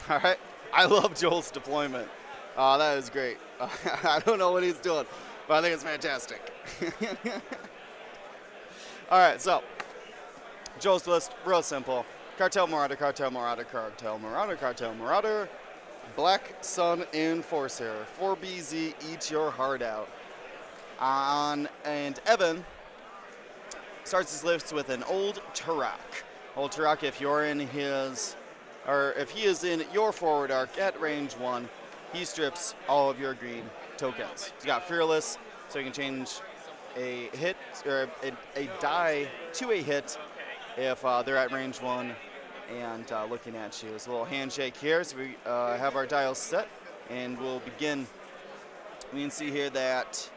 All right. I love Joel's deployment. That is great. I don't know what he's doing, but I think it's fantastic. All right, so Joel's list, real simple. Cartel Marauder, Cartel Marauder, Cartel Marauder, Cartel Marauder, Black Sun Enforcer. 4BZ, eat your heart out. And Evan starts his list with an Old Turok. Old Turok, if you're in his, or if he is in your forward arc at range 1, he strips all of your green tokens. He's got Fearless, so you can change a hit or a die to a hit if they're at range 1 and looking at you. It's a little handshake here, so we have our dials set, and we'll begin. We can see here that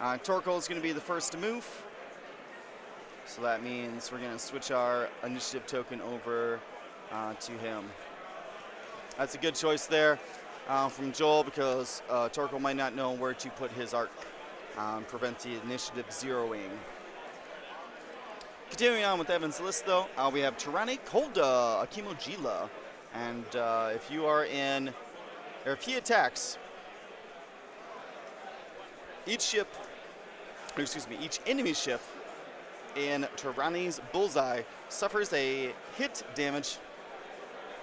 Torkoal is going to be the first to move, so that means we're going to switch our initiative token over to him. That's a good choice there from Joel, because Torkoal might not know where to put his arc. Prevent the initiative zeroing. Continuing on with Evan's list, though, we have Tyranny, Kolda, Akimojila, and if you are in, or if he attacks, each enemy ship in Tyranny's bullseye suffers a hit damage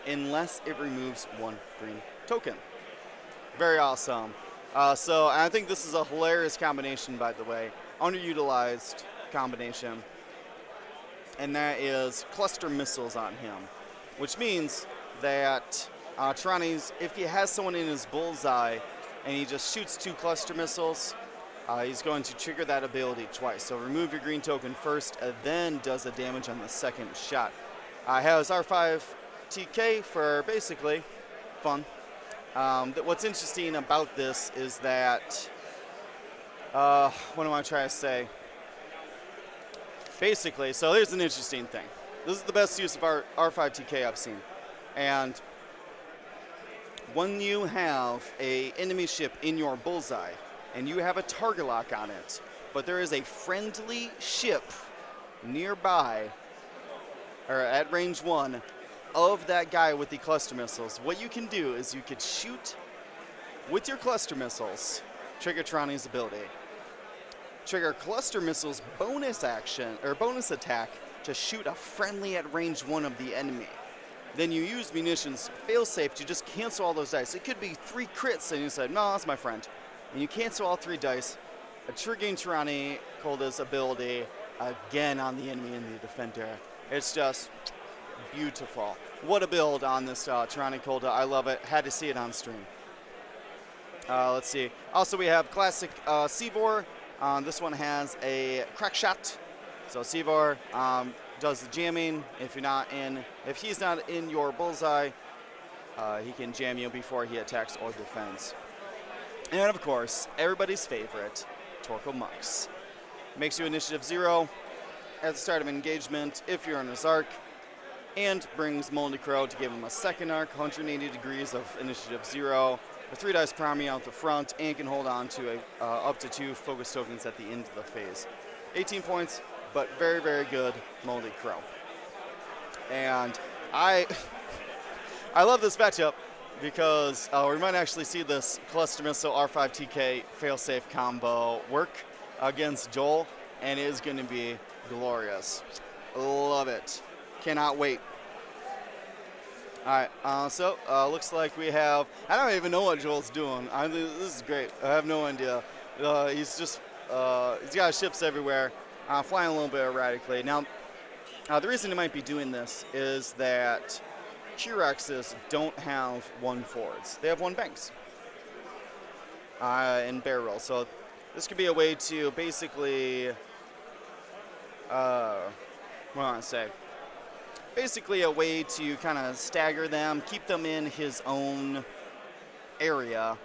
unless it removes 1 green token. Very awesome. So I think this is a hilarious combination, by the way, underutilized combination, and that is cluster missiles on him, which means that Tyranny's, if he has someone in his bullseye and he just shoots 2 cluster missiles, he's going to trigger that ability twice. So remove your green token first, and then does the damage on the second shot. Has R5 TK for basically fun. What's interesting about this is that, what am I trying to say? Basically, so here's an interesting thing. This is the best use of our R5TK I've seen. And when you have a enemy ship in your bullseye and you have a target lock on it, but there is a friendly ship nearby or at range 1 of that guy with the cluster missiles, what you can do is you could shoot with your cluster missiles, trigger Tyranny's ability. Trigger cluster missiles bonus action or bonus attack to shoot a friendly at range 1 of the enemy. Then you use munitions failsafe to just cancel all those dice. It could be 3 crits, and you said, no, that's my friend. And you cancel all 3 dice, triggering Tyranny Kolda's ability again on the enemy and the defender. It's just beautiful. What a build on this Tyranny Kolda. I love it. Had to see it on stream. Let's see. Also, we have classic Seavor. This one has a crack shot. So Seavor does the jamming. If he's not in your bullseye, he can jam you before he attacks or defends. And of course, everybody's favorite, Torkoal Mux. Makes you initiative 0 at the start of engagement if you're in his arc, and brings Moldy Crow to give him a second arc, 180 degrees of initiative 0. A 3 dice per army out the front, and can hold on to up to 2 focus tokens at the end of the phase. 18 points, but very, very good Moldy Crow. And I love this matchup because we might actually see this cluster missile R5TK failsafe combo work against Joel, and it is going to be glorious. Love it. Cannot wait. All right, so looks like we have, I don't even know what Joel's doing. This is great. I have no idea. He's just, he's got ships everywhere, flying a little bit erratically. Now, the reason he might be doing this is that Q-Rexes don't have 1 forwards. They have 1 banks and barrel. So this could be a way to basically, what do I want to say? Basically a way to kind of stagger them, keep them in his own area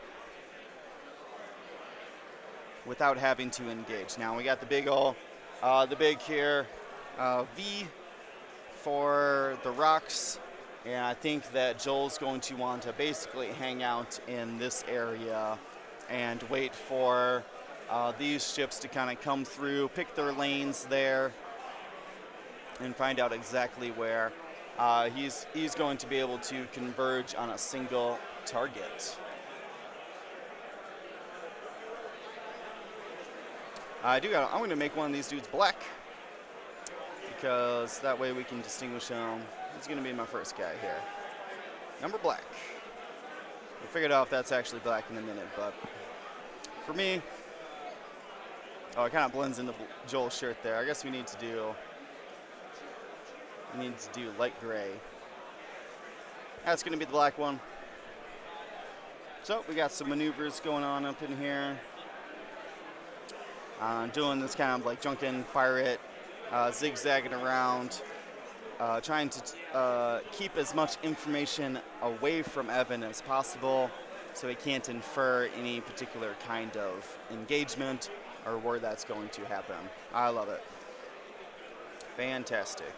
without having to engage. Now we got the big here, V for the rocks, and I think that Joel's going to want to basically hang out in this area and wait for these ships to kind of come through, pick their lanes there, and find out exactly where He's going to be able to converge on a single target. I'm going to make one of these dudes black because that way we can distinguish him. He's going to be my first guy here. Number black. We'll figure out if that's actually black in a minute, but for me, oh, it kind of blends into Joel's shirt there. I guess we need to do light gray. That's going to be the black one. So we got some maneuvers going on up in here. Doing this kind of like drunken pirate, zigzagging around, trying to keep as much information away from Evan as possible so he can't infer any particular kind of engagement or where that's going to happen. I love it. Fantastic.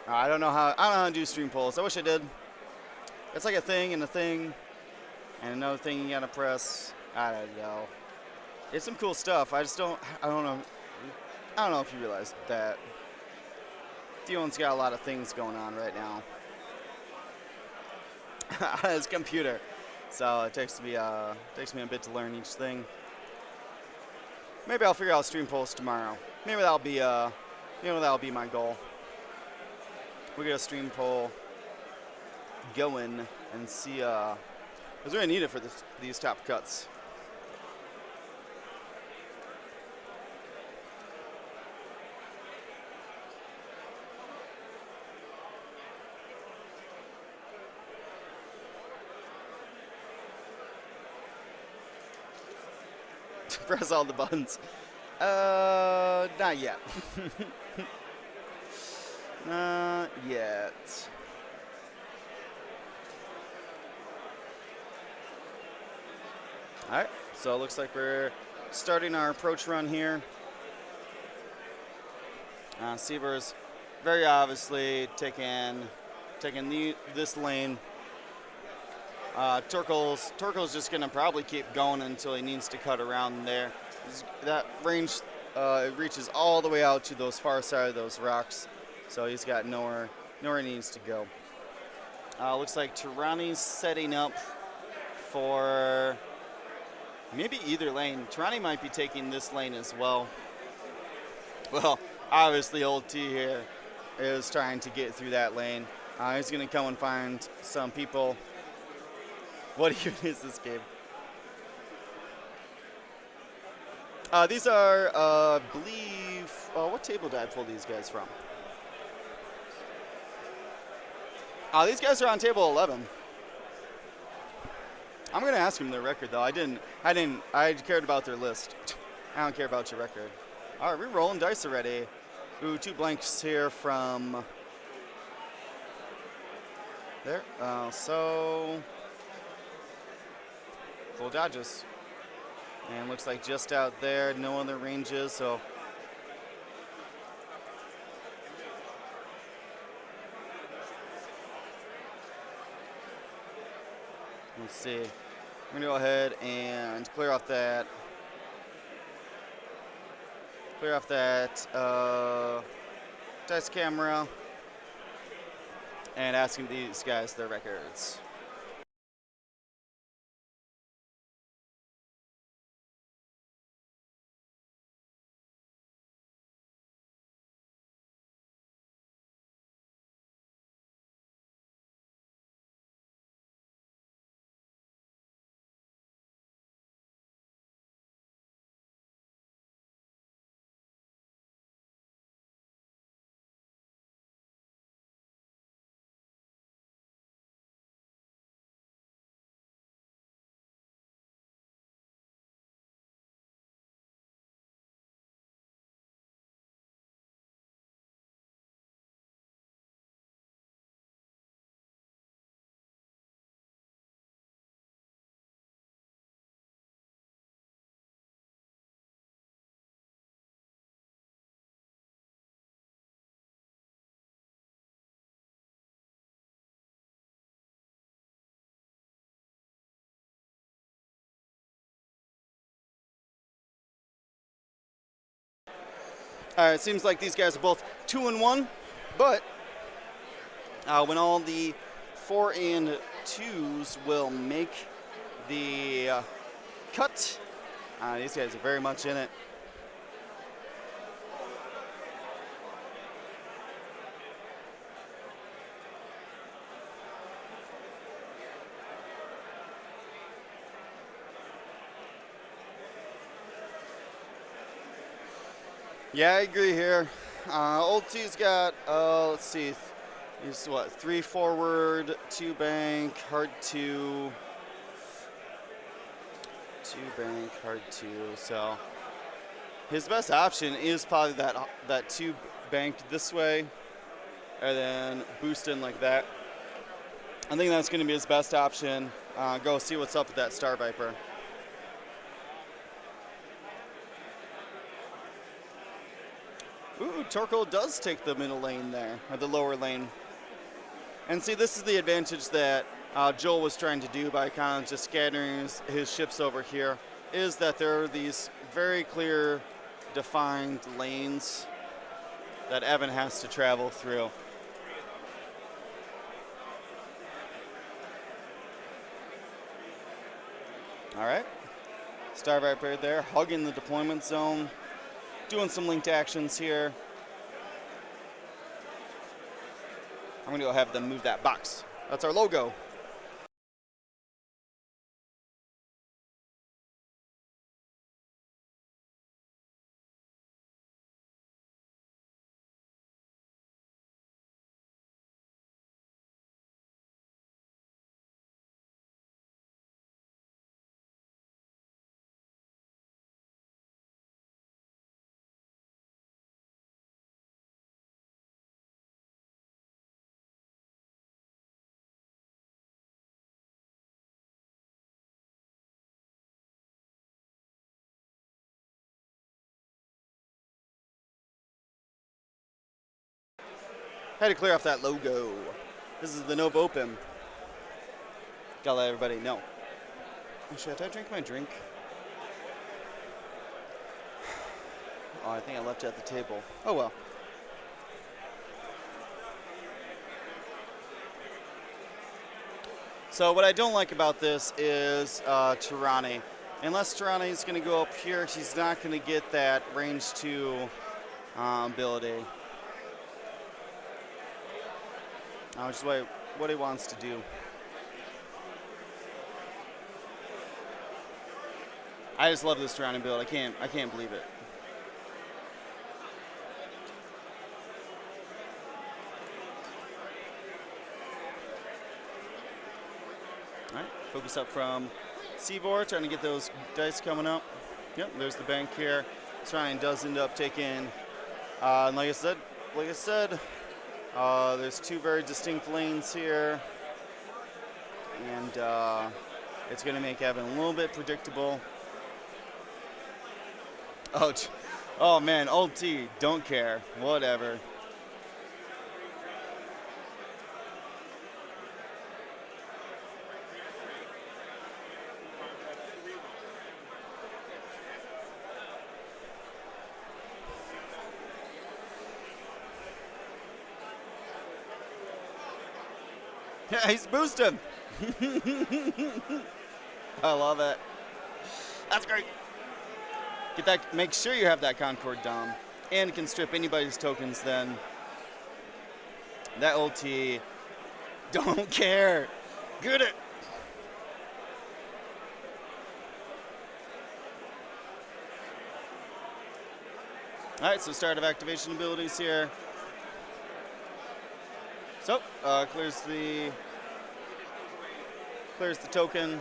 I don't know how to do stream polls. I wish I did. It's like a thing and a thing and another thing you gotta press. I don't know. It's some cool stuff. I don't know. I don't know if you realize that Dion's got a lot of things going on right now on his computer, so it takes me a bit to learn each thing. Maybe I'll figure out stream polls tomorrow. Maybe that'll be my goal. We'll get a stream poll going and see. Because we're gonna need it for these top cuts. Press all the buttons. Not yet. Not yet. All right, so it looks like we're starting our approach run here. Seaver's very obviously taking this lane. Torkel's just gonna probably keep going until he needs to cut around there. That range reaches all the way out to those far side of those rocks, so he's got nowhere he needs to go. Looks like Tirani's setting up for maybe either lane. Tirani might be taking this lane as well. Well, obviously old T here is trying to get through that lane. He's gonna come and find some people. What even is this game? These are, I believe, what table did I pull these guys from? These guys are on table 11. I'm gonna ask them their record though. I cared about their list. I don't care about your record. All right, we're rolling dice already. Ooh, 2 blanks here from there. So full dodges. And looks like just out there, no other ranges, so let's see. I'm gonna go ahead and clear off that dice camera and asking these guys their records. It seems like these guys are both 2-1, but when all the 4 and 2s will make the cut, these guys are very much in it. Yeah, I agree here. Old T's got, let's see, he's what, 3 forward, 2 bank, hard 2, 2 bank, hard 2. So his best option is probably that 2 banked this way, and then boost in like that. I think that's going to be his best option. Go see what's up with that Star Viper. Ooh, Torkoal does take the middle lane there, or the lower lane. And see, this is the advantage that Joel was trying to do by kind of just scattering his ships over here, is that there are these very clear, defined lanes that Evan has to travel through. All right, Star Viper there, hugging the deployment zone. Doing some linked actions here. I'm going to go have them move that box. That's our logo. Had to clear off that logo. This is the Nova Open. Gotta let everybody know. Actually, did I drink my drink? Oh, I think I left it at the table. Oh well. So what I don't like about this is Tirani. Unless Tirani is going to go up here, she's not going to get that range 2 ability. Which is what he wants to do. I just love this surrounding build. I can't believe it. All right, focus up from Seavor, trying to get those dice coming up. Yep, there's the bank here. Surrounding does end up taking, and like I said, there's 2 very distinct lanes here, and it's going to make Evan a little bit predictable. Oh man, old T, don't care, whatever. Yeah, he's boosting. I love it. That's great. Get that. Make sure you have that Concord Dom, and can strip anybody's tokens. Then that old T don't care. Get it. All right, so start of activation abilities here. So clears the token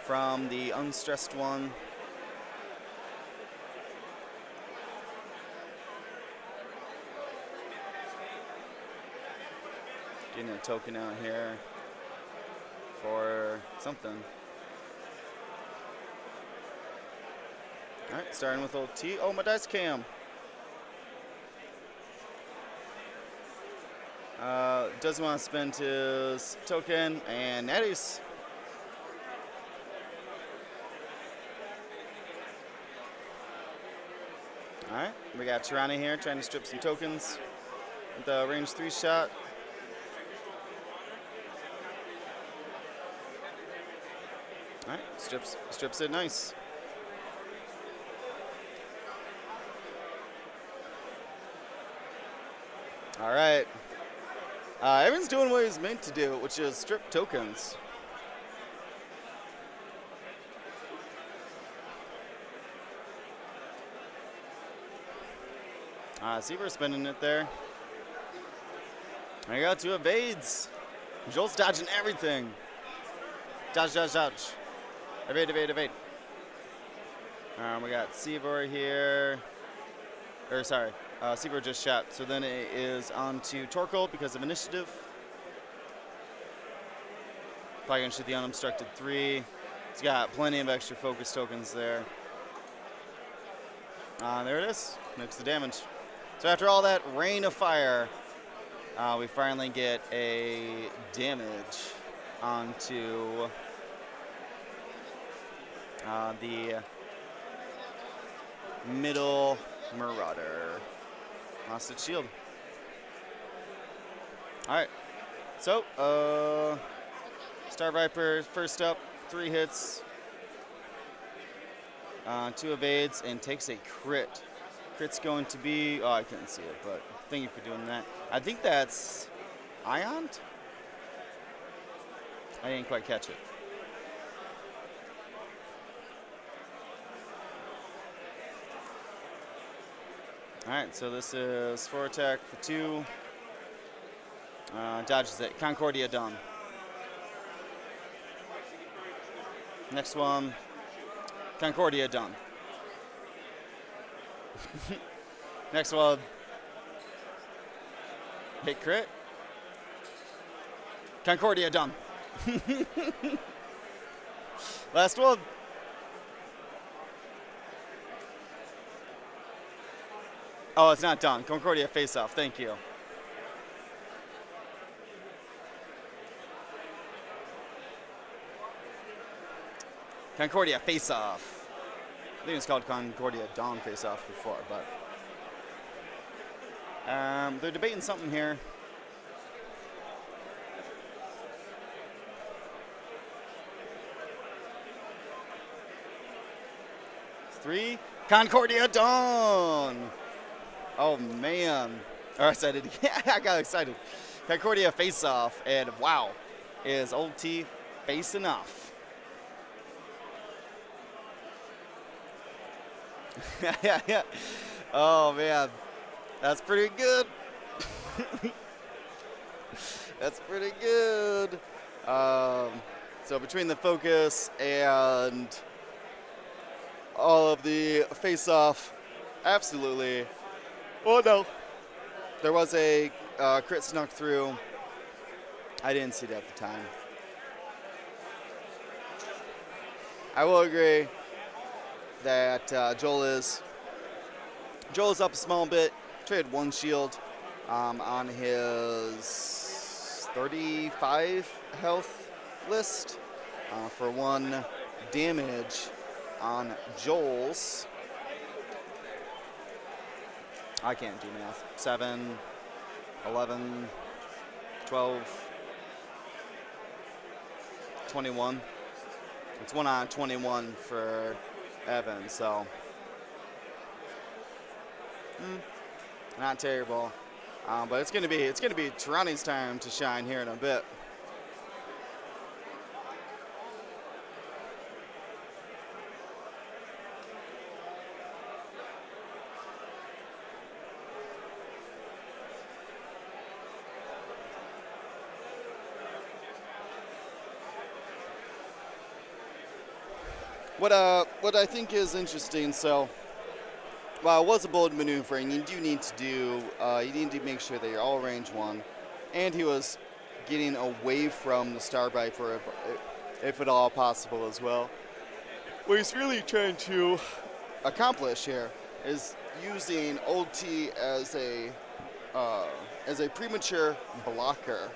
from the unstressed one. Getting a token out here for something. All right, starting with old T. Oh, my dice cam. Doesn't want to spend his token, and Netties. We got Tirana here trying to strip some tokens with the range 3 shot. All right, strips it nice. All right. Evan's doing what he's meant to do, which is strip tokens. See, we're spinning it there. I got 2 evades. Joel's dodging everything. Dodge, dodge, dodge. Evade, evade, evade. We got Seavor here. Or sorry, Seavor just shot. So then it is on to Torkoal because of initiative. Probably gonna shoot the unobstructed 3. He's got plenty of extra focus tokens there. There it is. Makes the damage. So after all that rain of fire, we finally get a damage onto the middle Marauder. Lost its shield. Alright. So, Star Viper first up, 3 hits, 2 evades, and takes a crit. Crit's going to be, oh, I couldn't see it, but thank you for doing that. I think that's Iont? I didn't quite catch it. All right, so this is 4 attack for 2. Dodges it. Concordia done. Next one. Concordia done. Next one. Hit crit. Concordia done. Last one. Oh, it's not done. Concordia face off. Thank you. Concordia face off. I think it's called Concordia Dawn face off before, but they're debating something here. Three. Concordia Dawn. Oh man. Or excited. Yeah, I got excited. Concordia face off, and wow, is old T facing off. Yeah. Oh man, that's pretty good. That's pretty good. So between the focus and all of the face-off, absolutely. Oh no, there was a crit snuck through. I didn't see it at the time. I will agree that Joel is up a small bit. Traded 1 shield on his 35 health list for 1 damage on Joel's. I can't do math. 7, 11, 12, 21. It's 1 on 21 for Evan, so not terrible. But it's gonna be Tirani's time to shine here in a bit. What I think is interesting, so while it was a bold maneuvering, you do need to you need to make sure that you're all range 1, and he was getting away from the Star Viper if at all possible as well. What he's really trying to accomplish here is using old T as a premature blocker.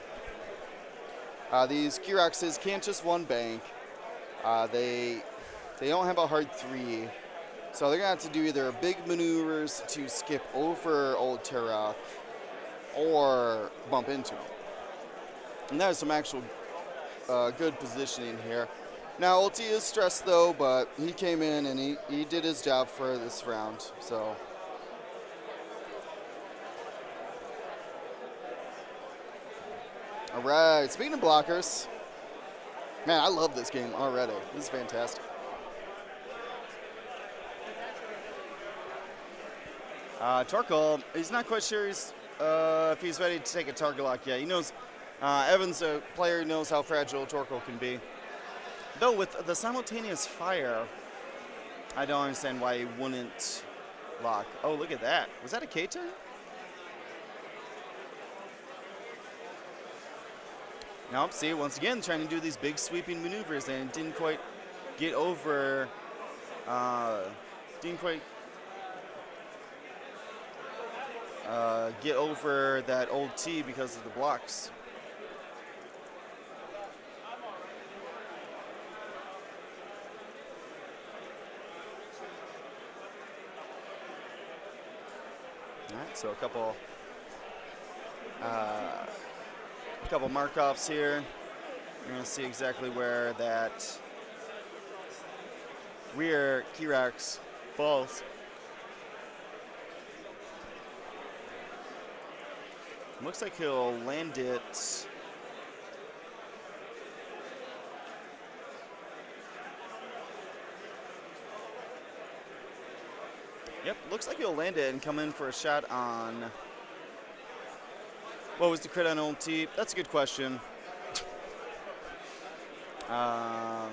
These Giroxes can't just 1 bank. They don't have a hard 3. So they're going to have to do either big maneuvers to skip over old Terra or bump into him. And there's some actual good positioning here. Now, Ulti is stressed, though, but he came in and he did his job for this round. So, all right. Speaking of blockers, man, I love this game already. This is fantastic. Torkoal, he's not quite sure if he's ready to take a target lock yet. He knows, Evan's a player who knows how fragile Torkoal can be. Though with the simultaneous fire, I don't understand why he wouldn't lock. Oh, look at that. Was that a K-turn? Nope, see, once again, trying to do these big sweeping maneuvers and didn't quite get over, get over that old T because of the blocks. All right, so a couple mark-offs here. You're going to see exactly where that rear Kirax falls. Looks like he'll land it. Yep, looks like he'll land it and come in for a shot on. What was the crit on ulti? That's a good question. I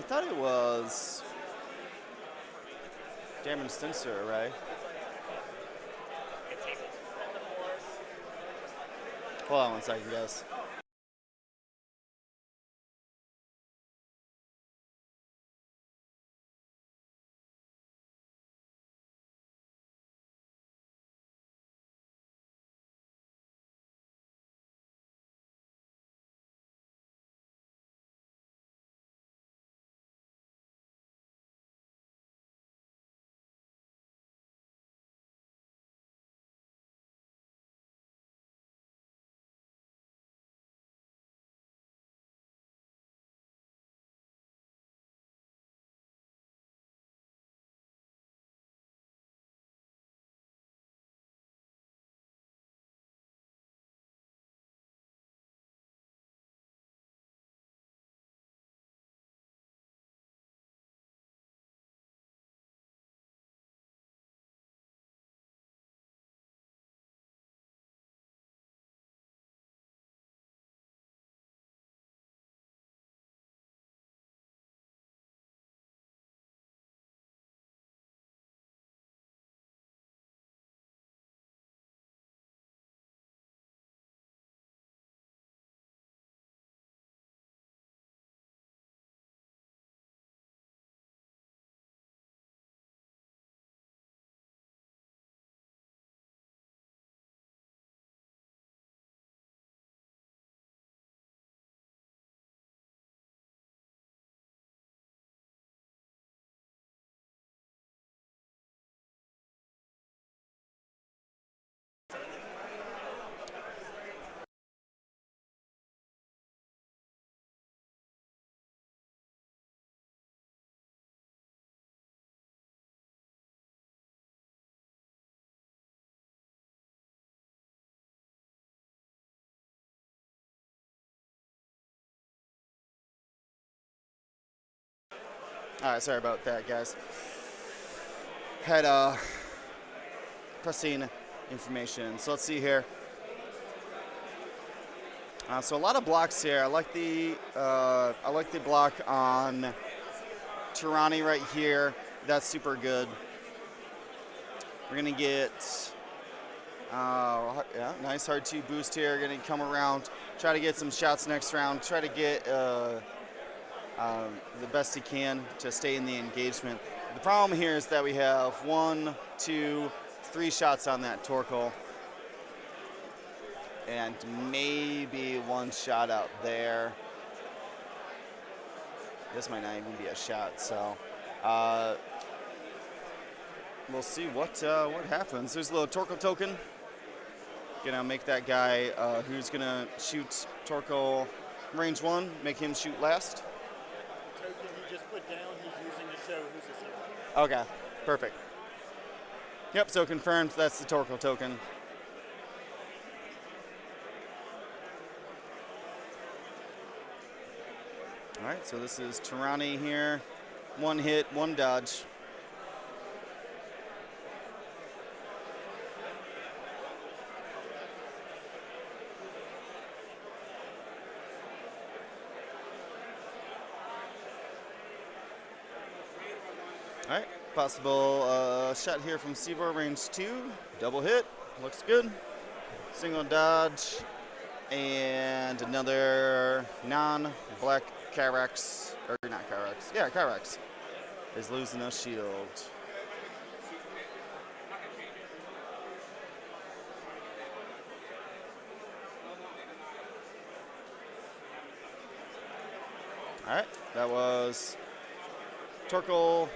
thought it was damage sensor, right? Hold on one second, guys. All right, sorry about that, guys. Had pressing information. So let's see here. So a lot of blocks here. I like the block on Tirani right here. That's super good. We're gonna get yeah, nice hard 2 boost here. Gonna come around, try to get some shots next round. Try to get the best he can to stay in the engagement. The problem here is that we have 1, 2, 3 shots on that Torkoal. And maybe 1 shot out there. This might not even be a shot, so. we'll see what happens. There's a little Torkoal token. Gonna make that guy who's gonna shoot Torkoal range 1, make him shoot last. The token he just put down, he's using to show who's his hero. Okay, perfect. Yep, so confirmed that's the Torkoal token. All right, so this is Tirani here. 1 hit, 1 dodge. All right, possible shot here from Sivor, range 2. Double hit, looks good. Single dodge, and another non-black Kyrax, or not Kyrax, yeah, Kyrax is losing a shield. All right, that was Torkoal.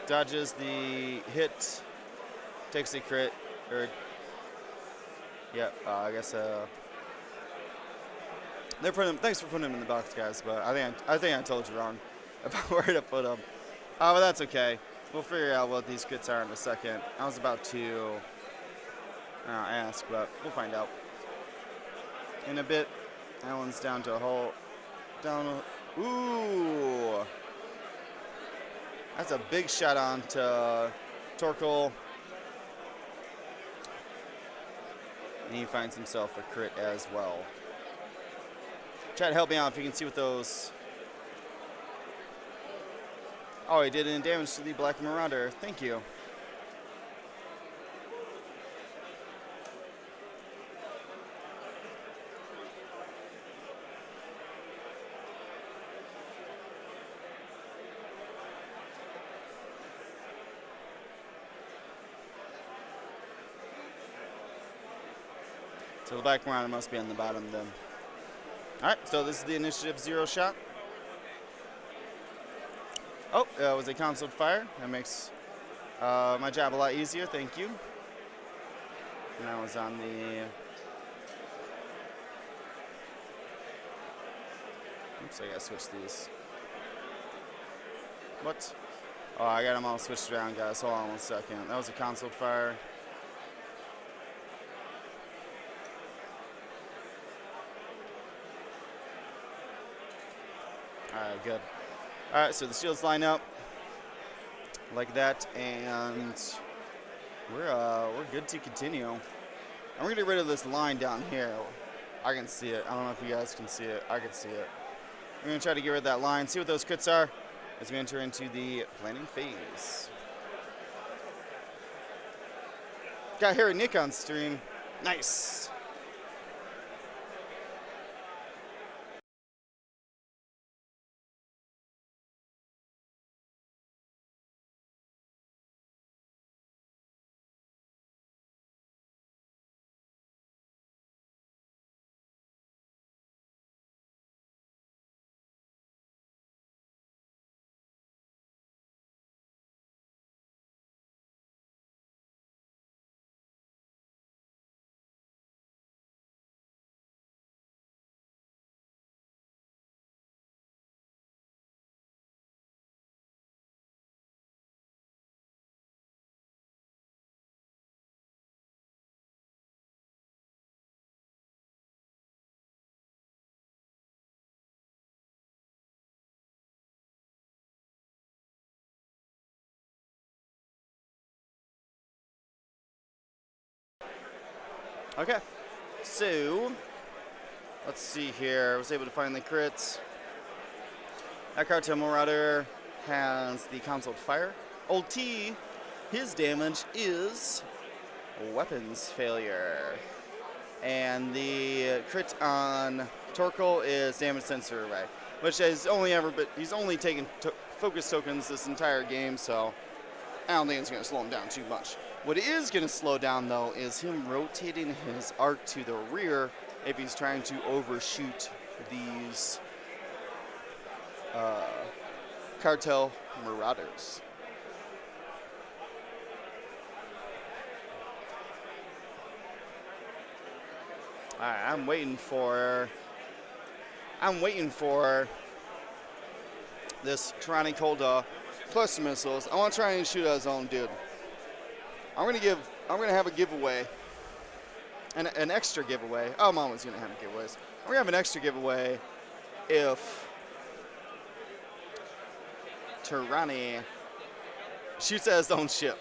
Dodges the hit, takes the crit, or yeah, I guess they're putting him. Thanks for putting him in the box, guys. But I think I told you wrong about where to put him. But that's okay. We'll figure out what these crits are in a second. I was about to ask, but we'll find out in a bit. That one's down to a hole. Ooh. That's a big shot on to Torkoal. And he finds himself a crit as well. Chat, help me out if you can see what those... Oh, he did damage to the Black Marauder. Thank you. So the Black Marauder must be on the bottom then. All right, so this is the initiative 0 shot. Oh, that was a concealed fire. That makes my job a lot easier, thank you. And that was on the... Oops, I gotta switch these. What? Oh, I got them all switched around, guys. Hold on 1 second. That was a concealed fire. All right, good. All right, so the shields line up like that, and we're good to continue. I'm gonna get rid of this line down here. I can see it. I don't know if you guys can see it. I can see it. I'm gonna try to get rid of that line, see what those crits are as we enter into the planning phase. Got Harry Nick on stream. Nice. Okay, so let's see here. I was able to find the crits. That Cartel Marauder has the concealed fire. Old T, his damage is weapons failure. And the crit on Torkoal is damage sensor array, which has only ever been, he's only taken focus tokens this entire game, so I don't think it's going to slow him down too much. What is going to slow down, though, is him rotating his arc to the rear if he's trying to overshoot these Cartel Marauders. All right, I'm waiting for this Tyrannicolda cluster missiles. I want to try and shoot at his own dude. I'm gonna have a giveaway, an extra giveaway. Oh, I'm always gonna have giveaways. I'm gonna have an extra giveaway if Tyranny shoots at his own ship.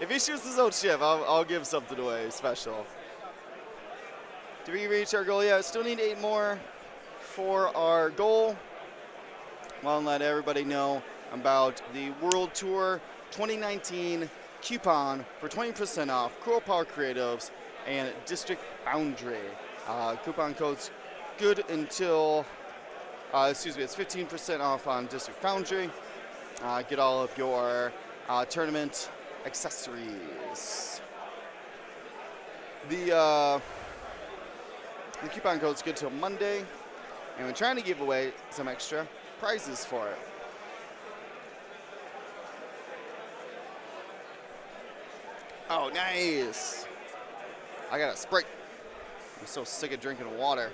If he shoots his own ship, I'll give something away special. Did we reach our goal yet? Still need 8 more for our goal. Well, and let everybody know about the World Tour 2019 coupon for 20% off Coral Power Creatives and District Foundry. Coupon code's good until, it's 15% off on District Foundry. Get all of your tournament accessories. The coupon code's good till Monday, and we're trying to give away some extra prizes for it. Oh, nice! I got a Sprite. I'm so sick of drinking water.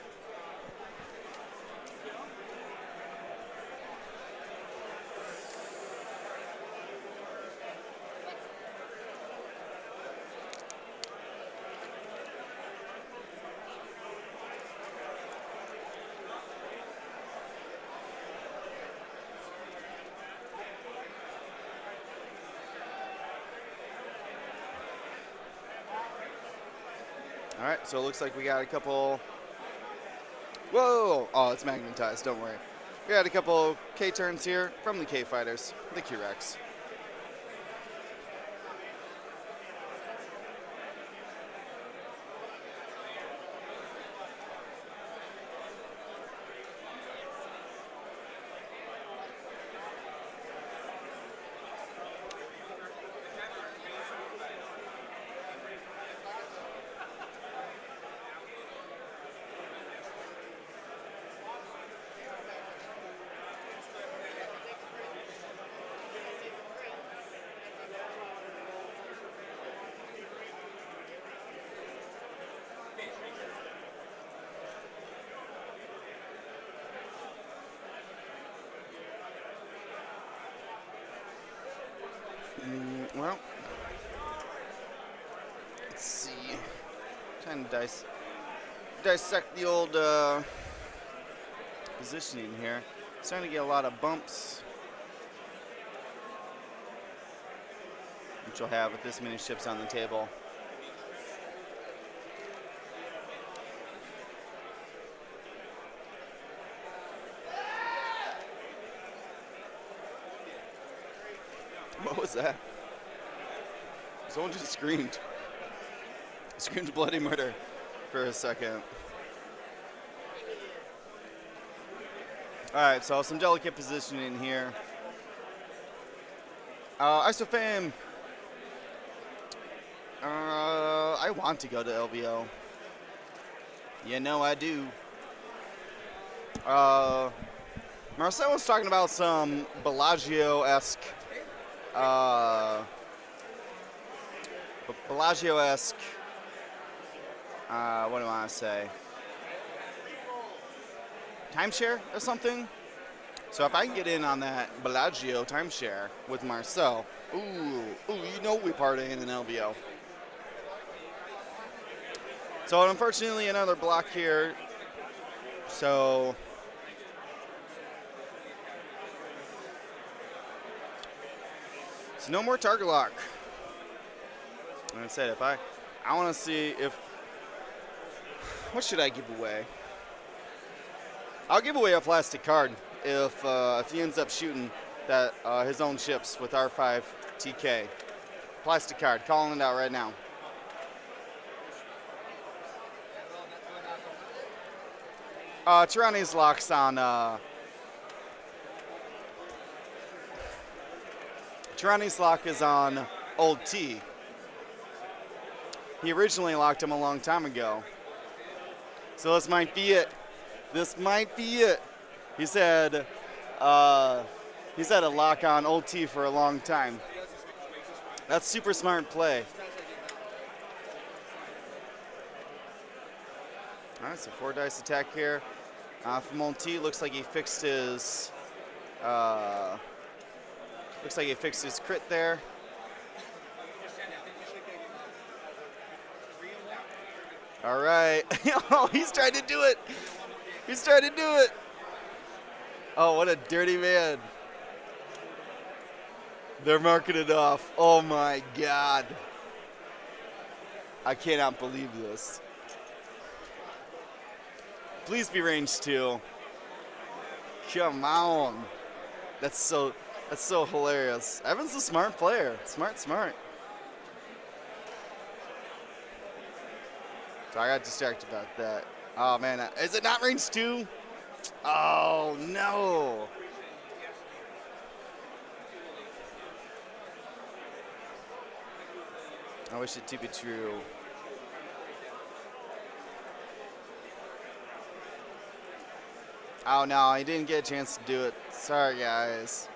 All right, so it looks like we got a couple. Whoa! Oh, it's magnetized, don't worry. We got a couple K-turns here from the K-Fighters, the Q-Rex. Well, let's see. Trying to dissect the old positioning here. Starting to get a lot of bumps, which you'll have with this many ships on the table. What was that? Someone just screamed. Screamed bloody murder for a second. All right, so some delicate positioning here. Isofam. I want to go to LVO. You know I do. Marcel was talking about some Bellagio-esque what do I want to say? Timeshare or something? So if I can get in on that Bellagio timeshare with Marcel, ooh, you know we partying in LVO. So unfortunately another block here. So no more target lock. Like I said, if I want to see if, what should I give away? I'll give away a plastic card if he ends up shooting that his own ships with R5 TK. Plastic card, calling it out right now. Tyranny's locks on. Tyranny's lock is on Old T. He originally locked him a long time ago. So this might be it. This might be it. He's had a lock on Old T for a long time. That's super smart play. All right, so 4 dice attack here. From Monty, looks like he fixed his crit there. All right. Oh, he's trying to do it. He's trying to do it. Oh, what a dirty man. They're marking it off. Oh my God. I cannot believe this. Please be range 2. Come on. That's so hilarious. Evan's a smart player. Smart. So I got distracted about that. Oh man, is it not range 2? Oh no. I wish it to be true. Oh no, I didn't get a chance to do it. Sorry guys.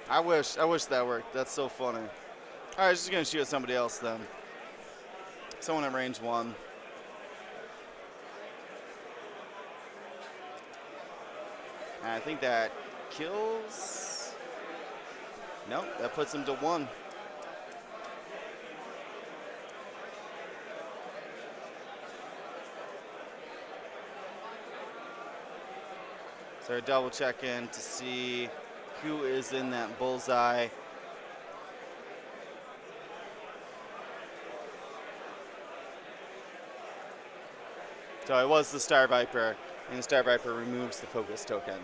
I wish that worked. That's so funny. All right, just gonna shoot at somebody else then. Someone at range 1. And I think that kills. Nope, that puts him to 1. So we're double checking to see who is in that bullseye. So it was the Star Viper, and the Star Viper removes the focus token.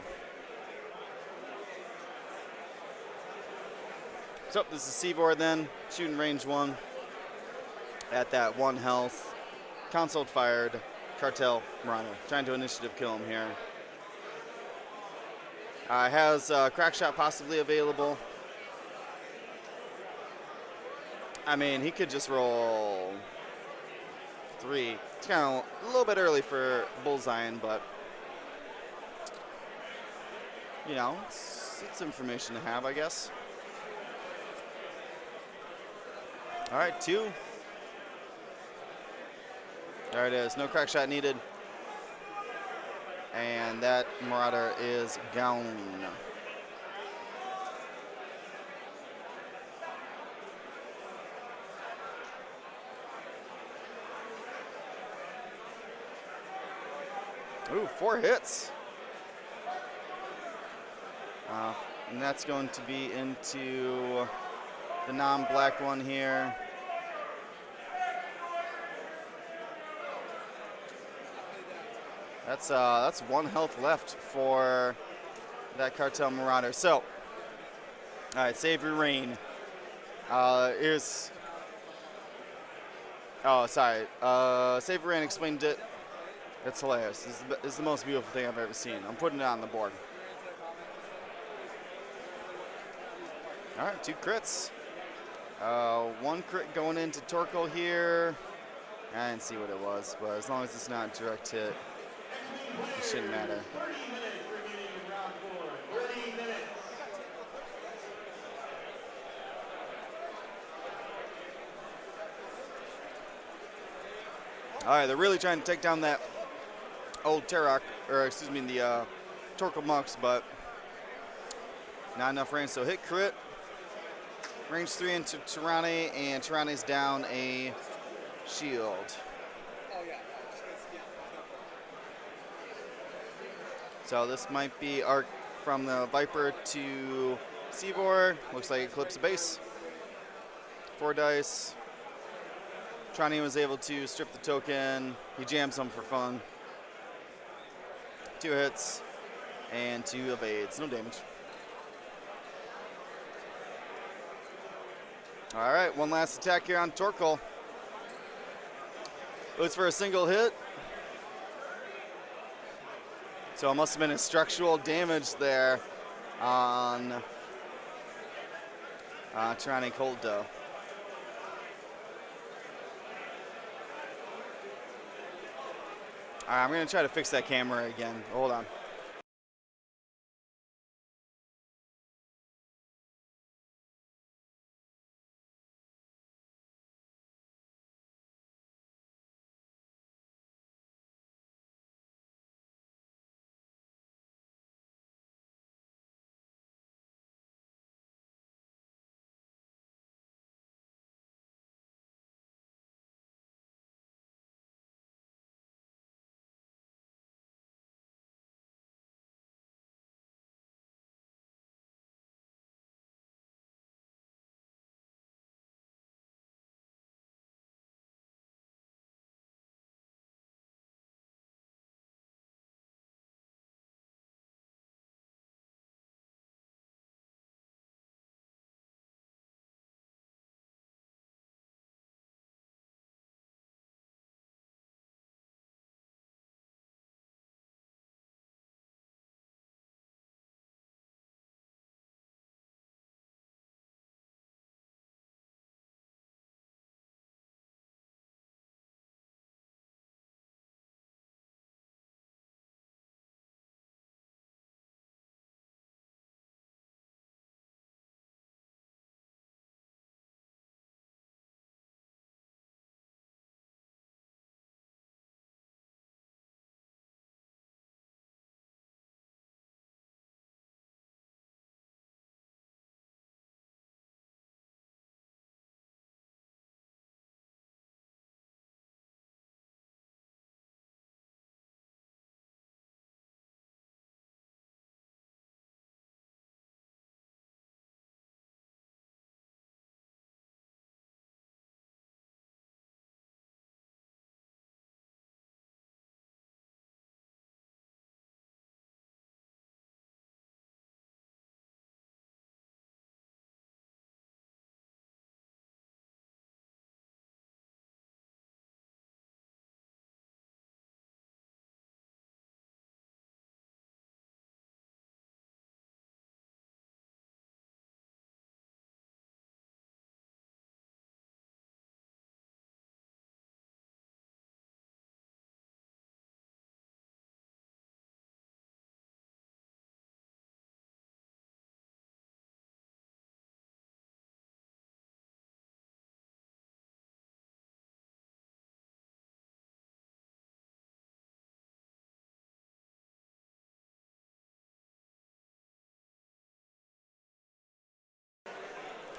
So this is Seavor then, shooting range 1 at that 1 health. Console fired, Cartel Marauder, trying to initiative kill him here. Has crack shot possibly available. I mean, he could just roll 3. It's kind of a little bit early for bullseyeing, but you know, it's information to have, I guess. All right, 2. There it is. No crack shot needed. And that Marauder is gone. Ooh, 4 hits. And that's going to be into the non-black one here. That's 1 health left for that Cartel Marauder. So, all right, save your rain. Here's. Oh, sorry. Save your rain explained it. It's hilarious. This is the most beautiful thing I've ever seen. I'm putting it on the board. All right, 2 crits. 1 crit going into Torkoal here. I didn't see what it was, but as long as it's not direct hit, it shouldn't matter. All right, they're really trying to take down that old Tarok, or excuse me, the Torkoal Mux, but not enough range. So hit crit, range 3 into Tirani, and Tirani's down a shield. So this might be arc from the Viper to Seavor. Looks like it clips a base. 4 dice. Trani was able to strip the token. He jams them for fun. 2 hits and 2 evades. No damage. All right, 1 last attack here on Torkoal. Goes for a single hit. So it must have been a structural damage there on Tirani Cold Dough. All right, I'm going to try to fix that camera again. Hold on.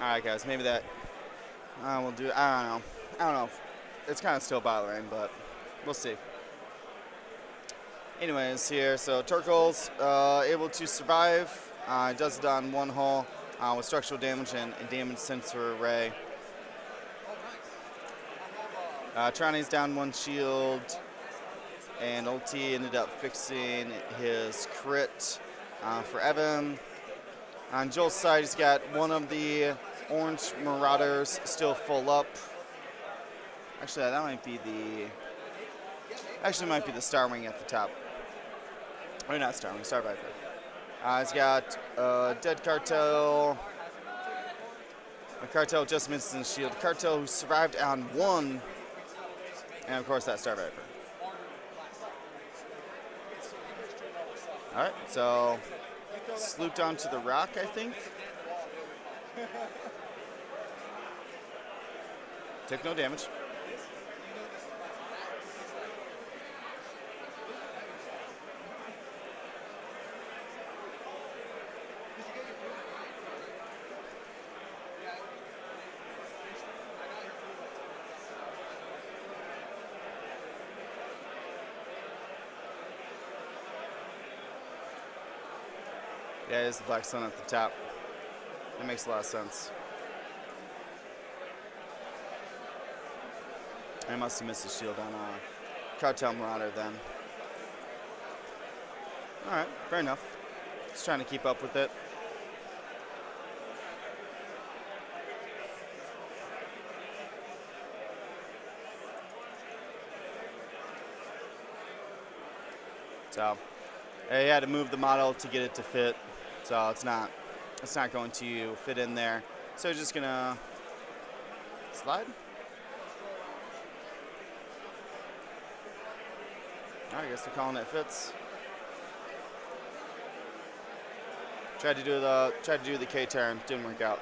All right, guys. Maybe that we'll do. I don't know. I don't know. It's kind of still bothering, but we'll see. Anyways, here. So Torkoal's able to survive. Does it on one hull with structural damage and a damage sensor array. Trani's down one shield, and ulti ended up fixing his crit for Evan. On Joel's side, he's got one of the orange Marauders still full up. Actually, that might be the. Actually, might be the Star Wing at the top. Or not Star Wing, Star Viper. He's got Dead Cartel. A Cartel just missed his shield. Cartel who survived on one. And of course, that Star Viper. All right, so slooped onto the rock, I think. Took no damage. Yeah, it is the Black Sun at the top. That makes a lot of sense. I must have missed a shield on Cartel Marauder then. All right, fair enough. Just trying to keep up with it. So, I had to move the model to get it to fit. So it's not going to fit in there. So just gonna slide. All right, I guess they're calling it fits. Tried to do the K turn, didn't work out.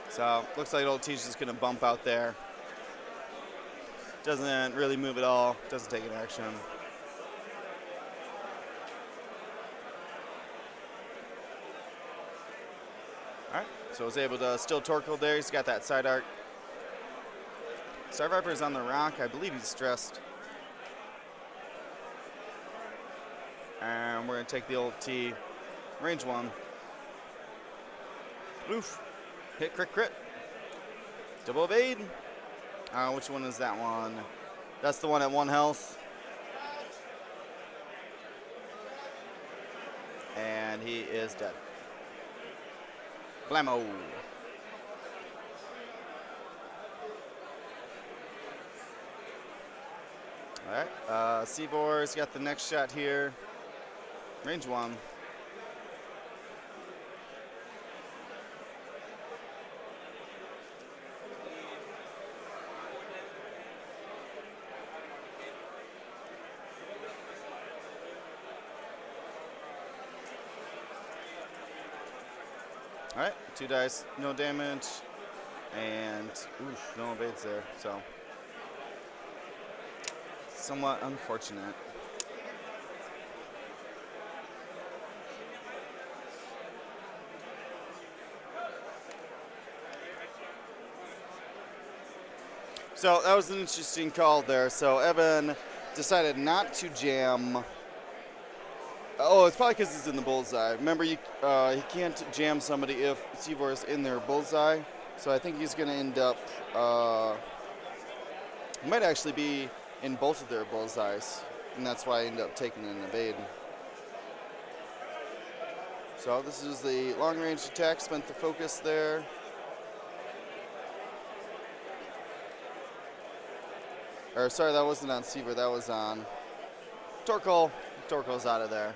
So looks like old T's just gonna bump out there. Doesn't really move at all. Doesn't take an action. All right. So I was able to still Torkoal there. He's got that side arc. Star Viper's on the rock. I believe he's stressed. And we're gonna take the old T. Range 1. Oof. Hit, crit, crit. Double evade. Which one is that one? That's the one at 1 health. And he is dead. Blammo. All right. Seavor's got the next shot here. Range 1. All right, 2 dice, no damage, and oof, no evades there, so somewhat unfortunate. So that was an interesting call there. So Evan decided not to jam. Oh, it's probably because he's in the bullseye. Remember, he can't jam somebody if Seavor is in their bullseye. So I think he's going to end up. He might actually be in both of their bullseyes, and that's why I ended up taking an evade. So this is the long-range attack. Spent the focus there. Or sorry, that wasn't on Seavor. That was on Torkoal. Torkoal's out of there.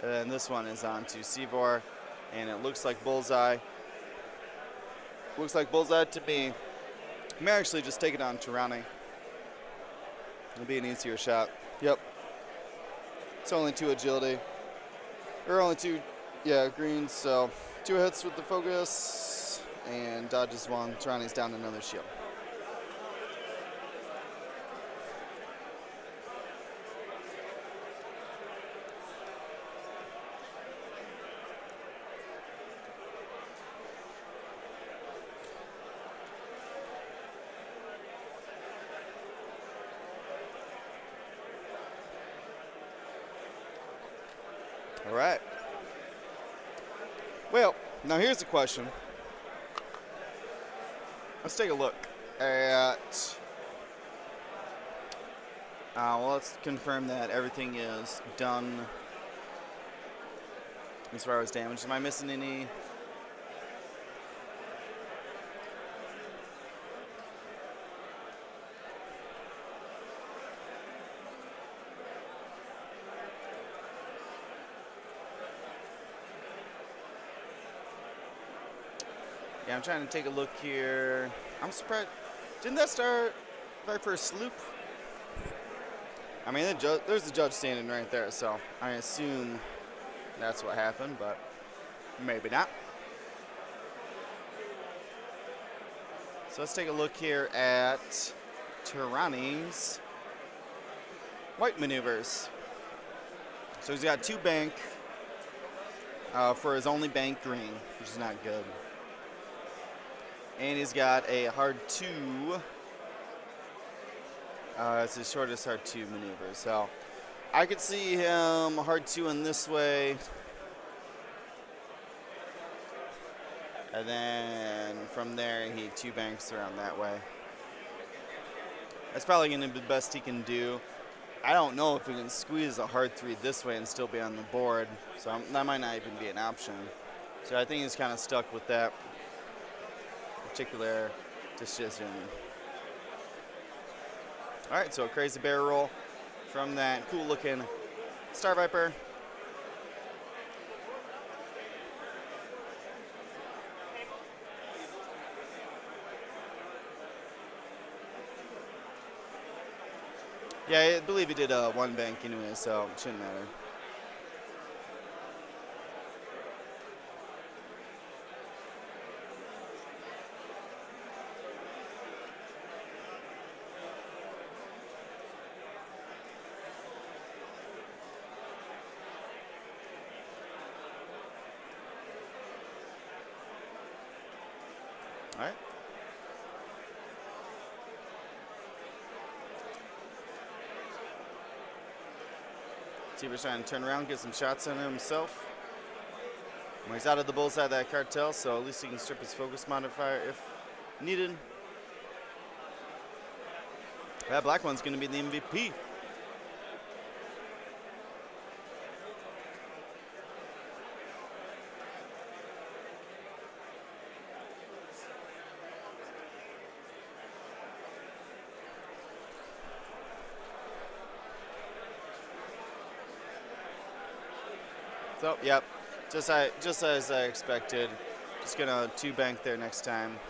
And this one is on to Seavor, and it looks like bullseye. Looks like bullseye to me. I may actually just take it on to Ronnie. It'll be an easier shot. Yep. It's only 2 agility. Or only 2, yeah, greens. So 2 hits with the focus and dodges 1. Tirani's down another shield. All right. Well, now here's the question. Let's take a look at. Well, let's confirm that everything is done as far as damage. Am I missing any? Yeah, I'm trying to take a look here. I'm surprised. Didn't that start right for a sloop? I mean, there's the judge standing right there, so I assume that's what happened, but maybe not. So let's take a look here at Tirani's white maneuvers. So he's got 2 bank for his only bank green, which is not good. And he's got a hard 2. It's his shortest hard 2 maneuver. So I could see him hard 2 in this way. And then from there, he 2 banks around that way. That's probably going to be the best he can do. I don't know if we can squeeze a hard 3 this way and still be on the board. So that might not even be an option. So I think he's kind of stuck with that particular decision. All right, so a crazy barrel roll from that cool looking Star Viper. Yeah, I believe he did 1 bank anyway, so it shouldn't matter. All right. Seaver's trying to turn around, get some shots on himself. Well, he's out of the bullseye of that cartel, so at least he can strip his focus modifier if needed. That black one's going to be the MVP. So, yep, just as I expected. Just gonna 2 bank there next time.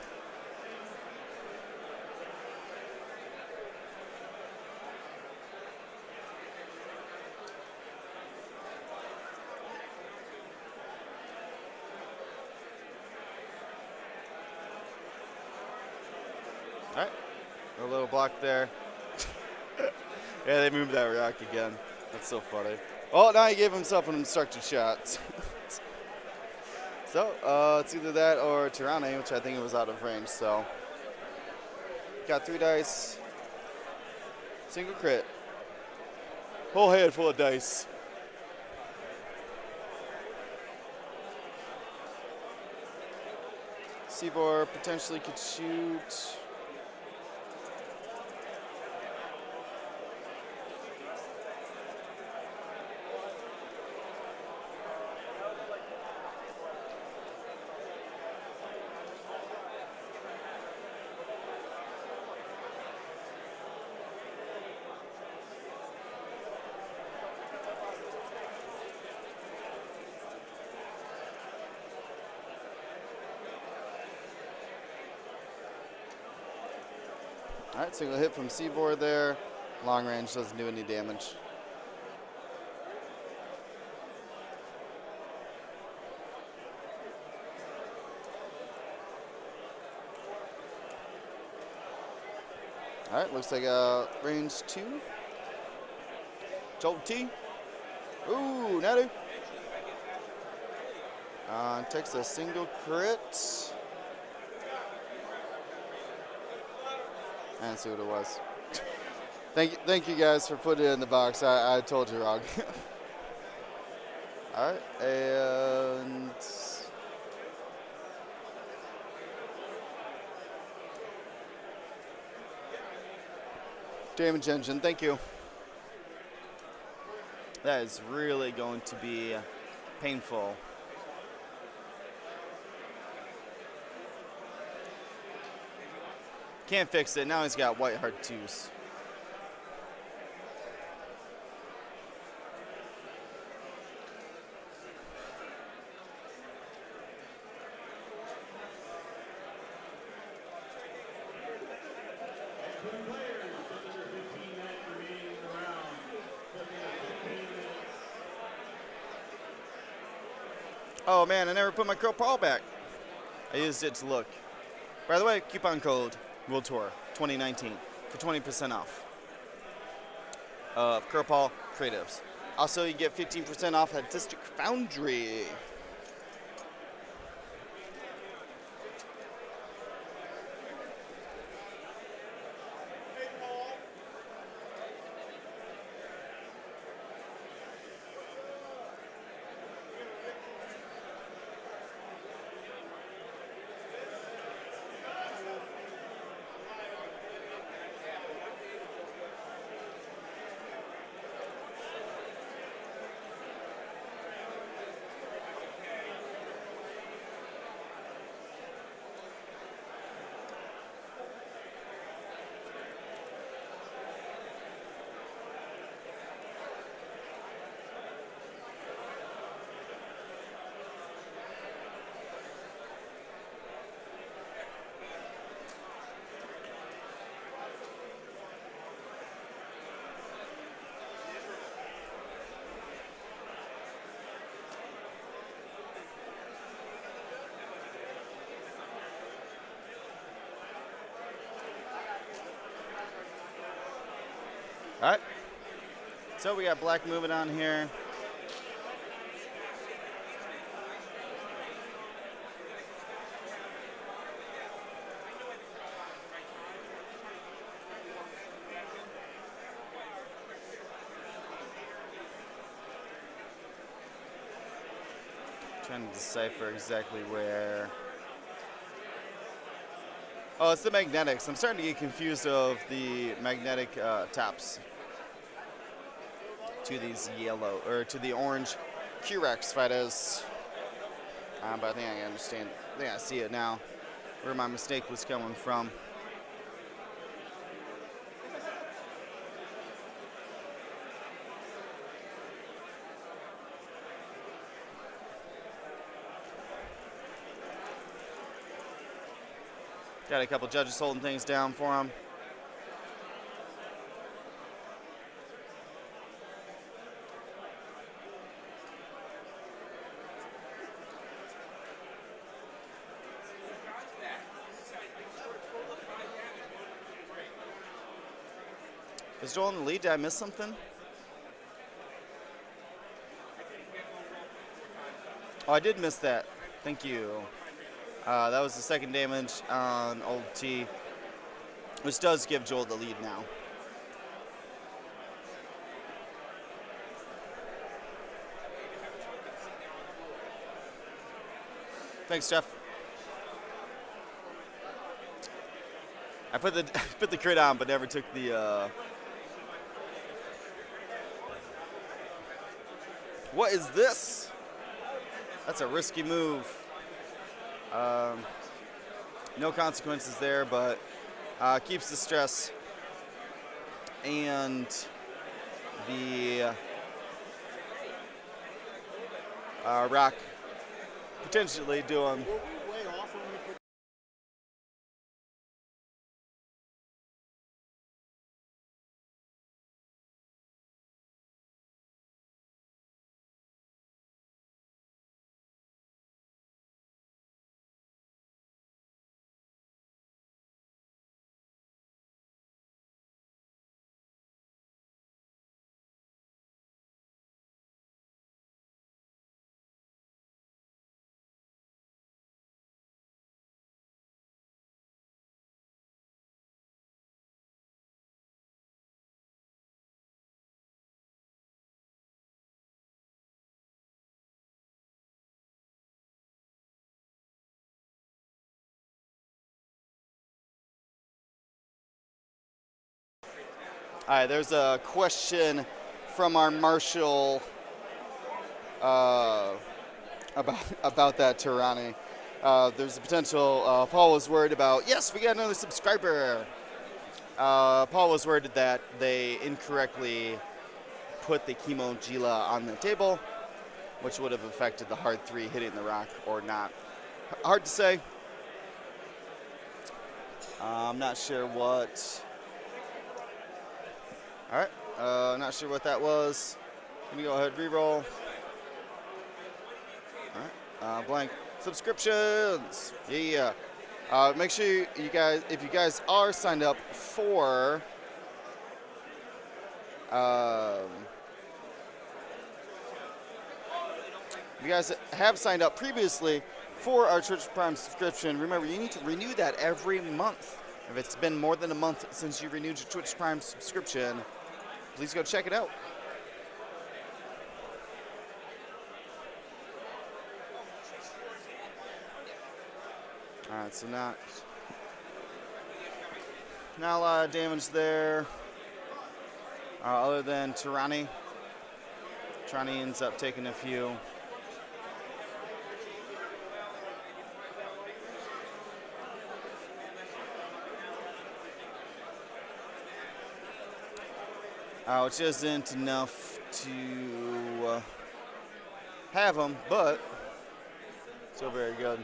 All right, a little block there. Yeah, they moved that rock again. That's so funny. Oh, now he gave himself an obstructed shot. So, it's either that or Tirani, which I think it was out of range. So, got 3 dice. Single crit. Whole hand full of dice. Seabor potentially could shoot. All right, single hit from Seaboard there. Long range doesn't do any damage. All right, looks like a range 2. Jolt T. Ooh, natty. Takes a single crit. I didn't see what it was. Thank you guys for putting it in the box. I told you wrong. All right, and damage engine. Thank you. That is really going to be painful. Can't fix it. Now he's got white heart 2s. Oh man, I never put my Curl Paul back. I used it to look. By the way, coupon code World Tour 2019 for 20% off of Curl Paul Creatives. Also, you get 15% off at District Foundry. All right. So we got black moving on here. Trying to decipher exactly where. Oh, it's the magnetics. I'm starting to get confused of the magnetic taps to these yellow, or to the orange Q-Rex fighters. But I think I understand. I think I see it now, where my mistake was coming from. Got a couple judges holding things down for him. Is Joel in the lead? Did I miss something? Oh, I did miss that. Thank you. That was the second damage on Old T, which does give Joel the lead now. Thanks, Jeff. I put the crit on, but never took the. What is this? That's a risky move. No consequences there, but keeps the stress and the rock potentially doing. All right, there's a question from our Marshall about that Tyranny. There's a potential. Paul was worried about. Yes, we got another subscriber. Paul was worried that they incorrectly put the Chemo Gila on the table, which would have affected the hard 3 hitting the rock or not. Hard to say. I'm not sure what. All right, not sure what that was. Let me go ahead and re-roll. All right, blank. Subscriptions. Yeah. Make sure you guys, if you guys are signed up for if you guys have signed up previously for our Twitch Prime subscription, remember you need to renew that every month. If it's been more than a month since you renewed your Twitch Prime subscription, please go check it out. All right, so not a lot of damage there, other than Tyranny. Tyranny ends up taking a few. Which isn't enough to have them, but still very good.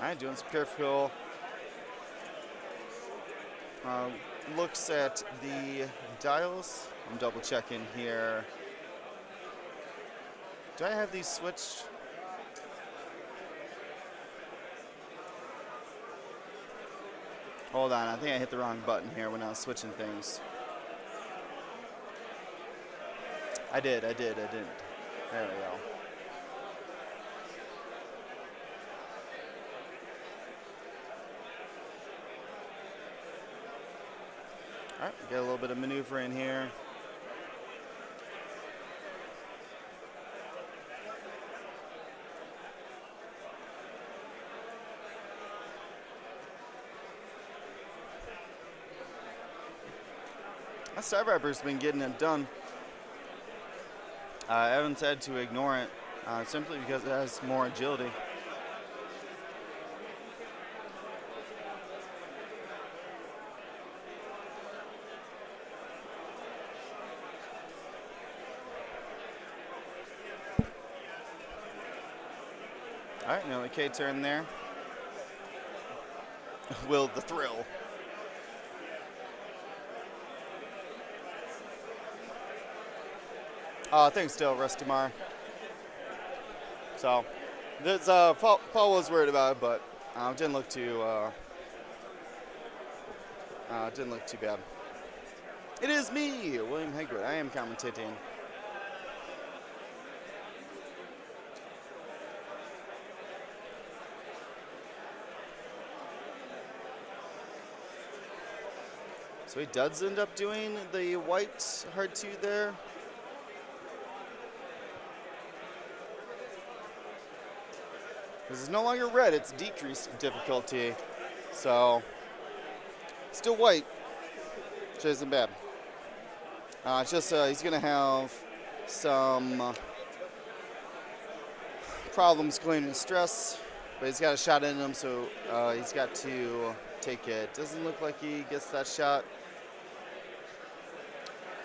All right, doing some careful looks at the dials. I'm double checking here. Do I have these switched? Hold on, I think I hit the wrong button here when I was switching things. I didn't. There we go. All right, we got a little bit of maneuver in here. That Star Viper's been getting it done. Evans had to ignore it simply because it has more agility. All right, now the K turn there. Will the thrill. Thanks, Dale Rustamar. So, this, Paul was worried about it, but didn't look too bad. It is me, William Hegwood. I am commentating. So he does end up doing the white hard 2 there. This is no longer red, it's decreased difficulty. So, still white, which isn't bad. It's just he's going to have some problems clearing stress, but he's got a shot in him, so he's got to take it. Doesn't look like he gets that shot.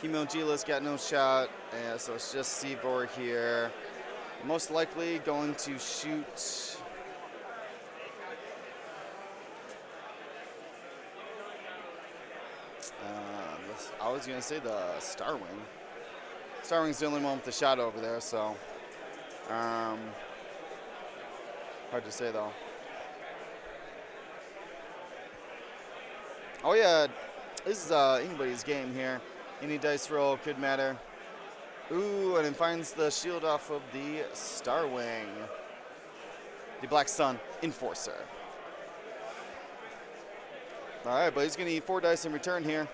Chemo Gila's got no shot, and so it's just Seavor here. Most likely going to shoot I was going to say the Starwing. Starwing's the only one with the shot over there, so hard to say though. Oh yeah, this is anybody's game here. Any dice roll could matter. Ooh, and it finds the shield off of the Starwing. The Black Sun Enforcer. All right, but he's going to eat 4 dice in return here.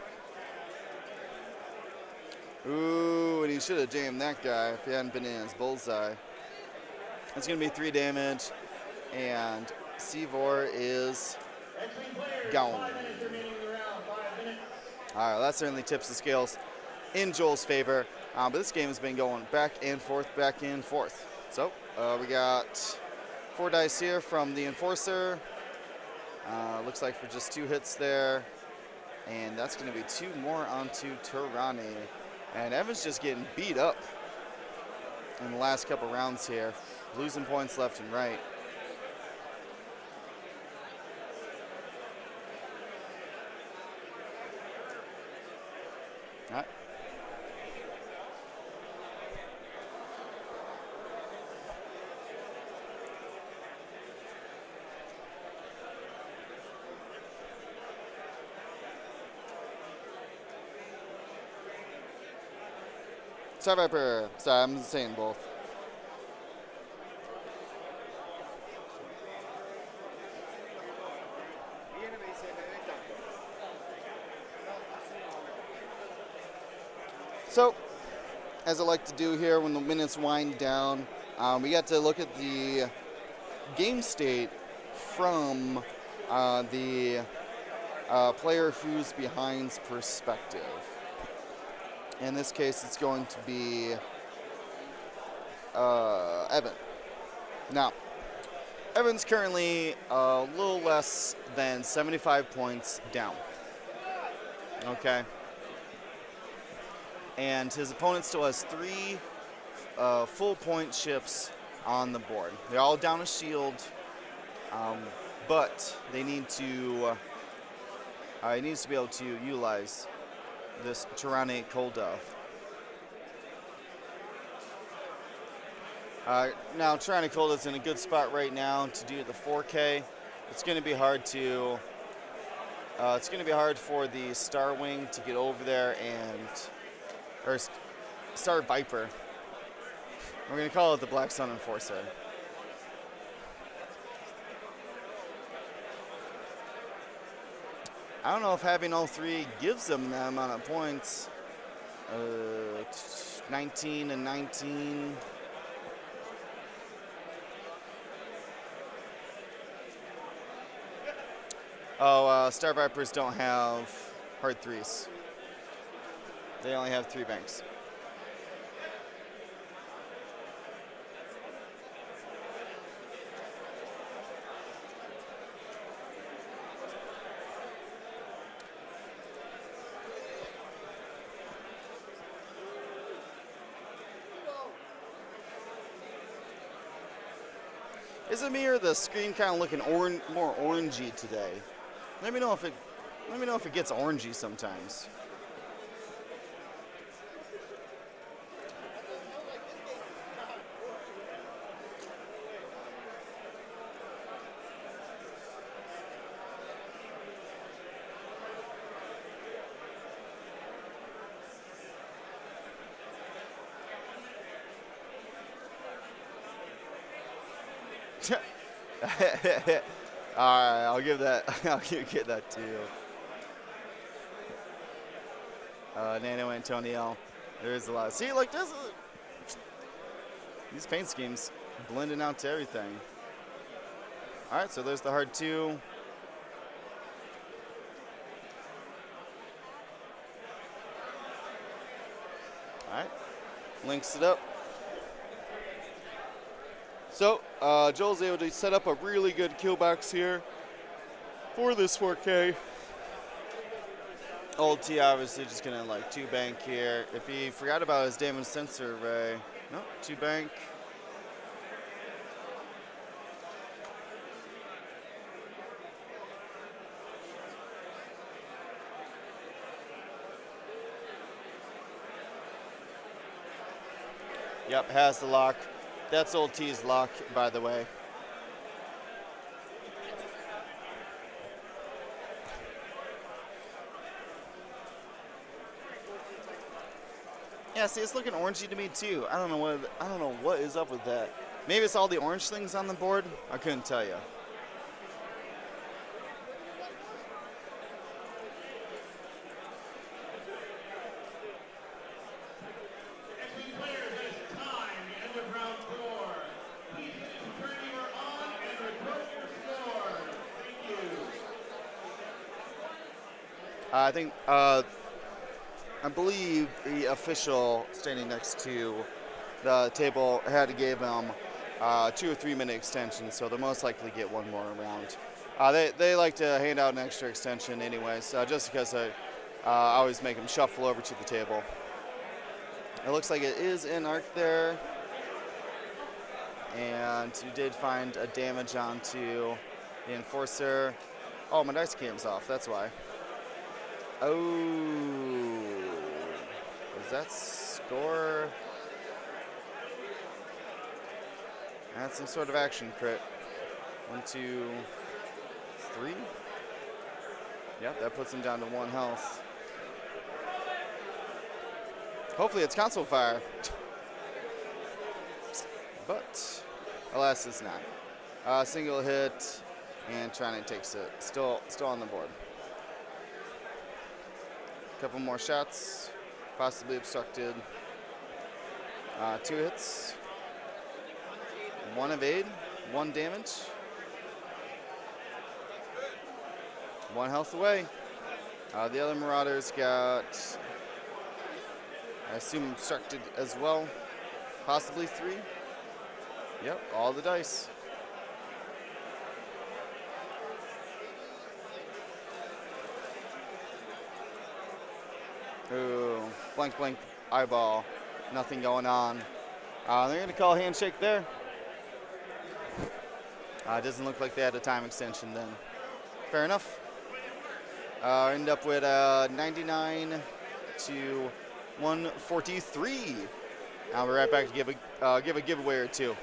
Ooh, and he should have jammed that guy if he hadn't been in his bullseye. It's going to be 3 damage, and Seavor is gone. All right, that certainly tips the scales in Joel's favor. But this game has been going back and forth, back and forth. So we got 4 dice here from the Enforcer. Looks like for just 2 hits there. And that's going to be 2 more onto Turani. And Evan's just getting beat up in the last couple rounds here. Losing points left and right. All right. Star Viper. Sorry, I'm saying both. So, as I like to do here when the minutes wind down, we got to look at the game state from the player who's behind's perspective. In this case, it's going to be Evan. Now, Evan's currently a little less than 75 points down. Okay. And his opponent still has 3 full point ships on the board. They're all down a shield, but they need to. He needs to be able to utilize this Tirani Cold Dove. Now Tirani Cold is in a good spot right now to do the 4K. It's going to be hard to. It's going to be hard for the Star Wing to get over there or Star Viper. We're going to call it the Black Sun Enforcer. I don't know if having all 3 gives them that amount of points. 19 and 19. Oh, Star Vipers don't have hard 3s. They only have 3 banks. Is it me or the screen kind of looking more orangey today? Let me know if it gets orangey sometimes. All right, I'll give that. I'll get that to you. Nano Antonio. There's a lot. See, like these paint schemes blending out to everything. All right, so there's the hard 2. All right, links it up. So, Joel's able to set up a really good kill box here for this 4K. Old T obviously just gonna like 2 bank here. If he forgot about his damage sensor array, no, 2 bank. Yep, has the lock. That's Old T's lock, by the way. Yeah, see, it's looking orangey to me too. I don't know what is up with that. Maybe it's all the orange things on the board. I couldn't tell you. I think I believe the official standing next to the table had to give them 2 or 3 minute extensions, so they'll most likely get one more round. They like to hand out an extra extension anyways, just because I always make them shuffle over to the table. It looks like it is in arc there, and you did find a damage onto the enforcer. Oh, my dice cam's off, that's why. Oh, does that score? That's some sort of action crit. 1, 2, 3. Yep, that puts him down to 1 health. Hopefully it's console fire. But alas, it's not. Single hit, and Trine takes it. Still on the board. Couple more shots, possibly obstructed. 2 hits. 1 evade, 1 damage. 1 health away. The other Marauders got, I assume, obstructed as well. Possibly 3. Yep, all the dice. Ooh, blank, blank, eyeball. Nothing going on. They're going to call a handshake there. Doesn't look like they had a time extension then. Fair enough. End up with 99 to 143. I'll be right back to give a giveaway or two.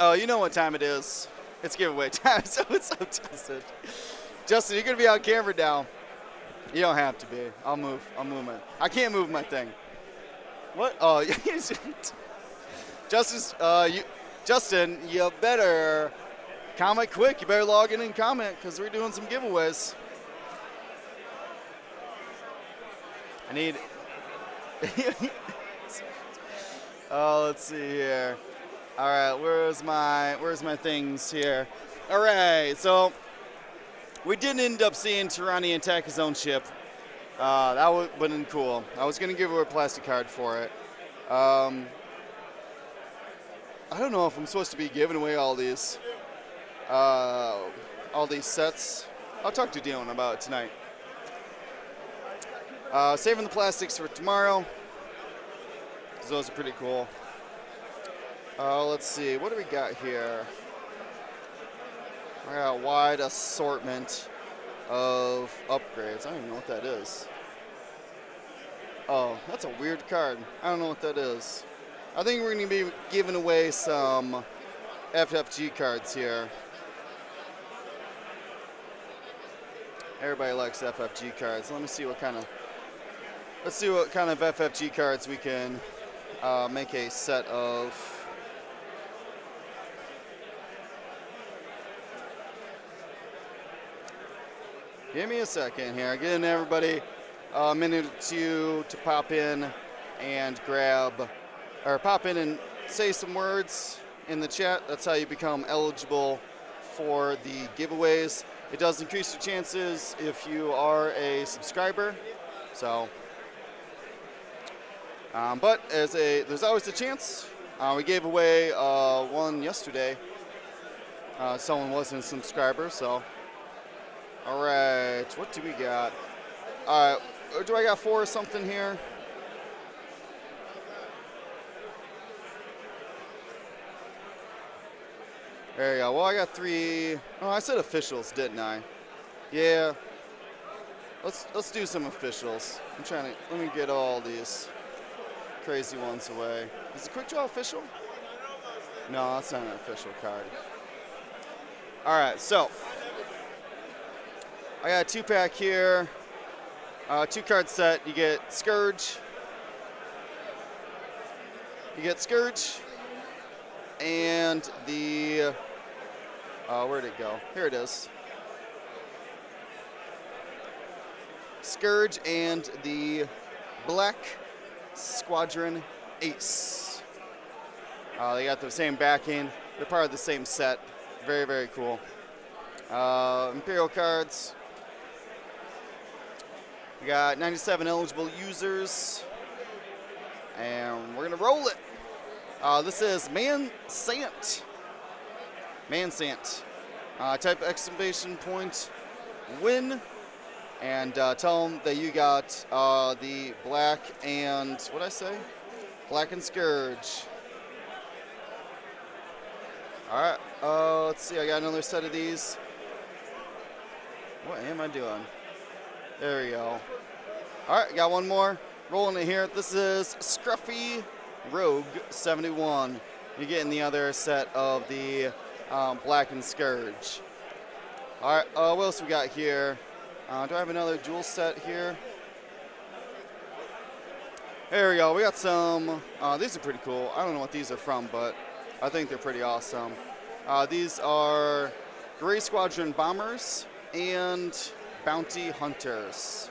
Oh, you know what time it is. It's giveaway time, so it's up, Justin. Justin, you're going to be on camera now. You don't have to be. I'll move my... I can't move my thing. What? Oh, Justin, you better comment quick. You better log in and comment because we're doing some giveaways. I need... let's see here. All right, where's my things here? All right, so we didn't end up seeing Tirani attack his own ship. That would have been cool. I was gonna give her a plastic card for it. I don't know if I'm supposed to be giving away all these sets. I'll talk to Dion about it tonight. Saving the plastics for tomorrow, 'cause those are pretty cool. Let's see, what do we got here? I got a wide assortment of upgrades. I don't even know what that is. Oh, that's a weird card. I don't know what that is. I think we're going to be giving away some FFG cards here. Everybody likes FFG cards. Let me see what kind of... Let's see what kind of FFG cards we can make a set of. Give me a second here. Getting everybody a minute or two to pop in and pop in and say some words in the chat. That's how you become eligible for the giveaways. It does increase your chances if you are a subscriber. So, but there's always a chance. We gave away one yesterday. Someone wasn't a subscriber, so. All right, what do we got? All right, do I got 4 or something here? There you go. Well, I got 3. Oh, I said officials, didn't I? Yeah. Let's do some officials. Let me get all these crazy ones away. Is the quick draw official? No, that's not an official card. All right, so I got a 2-pack here, 2-card set. You get Scourge. You get Scourge, and the where'd it go? Here it is. Scourge and the Black Squadron Ace. They got the same backing. They're part of the same set. Very, very cool. Imperial cards. We got 97 eligible users. And we're going to roll it. This is Man-Sant. Man-Sant. Type exclamation point, win. And tell them that you got the Black and, what'd I say? Black and Scourge. All right, let's see. I got another set of these. What am I doing? There we go. All right, got one more. Rolling it here. This is Scruffy Rogue 71. You're getting the other set of the Black and Scourge. All right, what else we got here? Do I have another dual set here? There we go. We got some. These are pretty cool. I don't know what these are from, but I think they're pretty awesome. These are Gray Squadron Bombers and Bounty Hunters.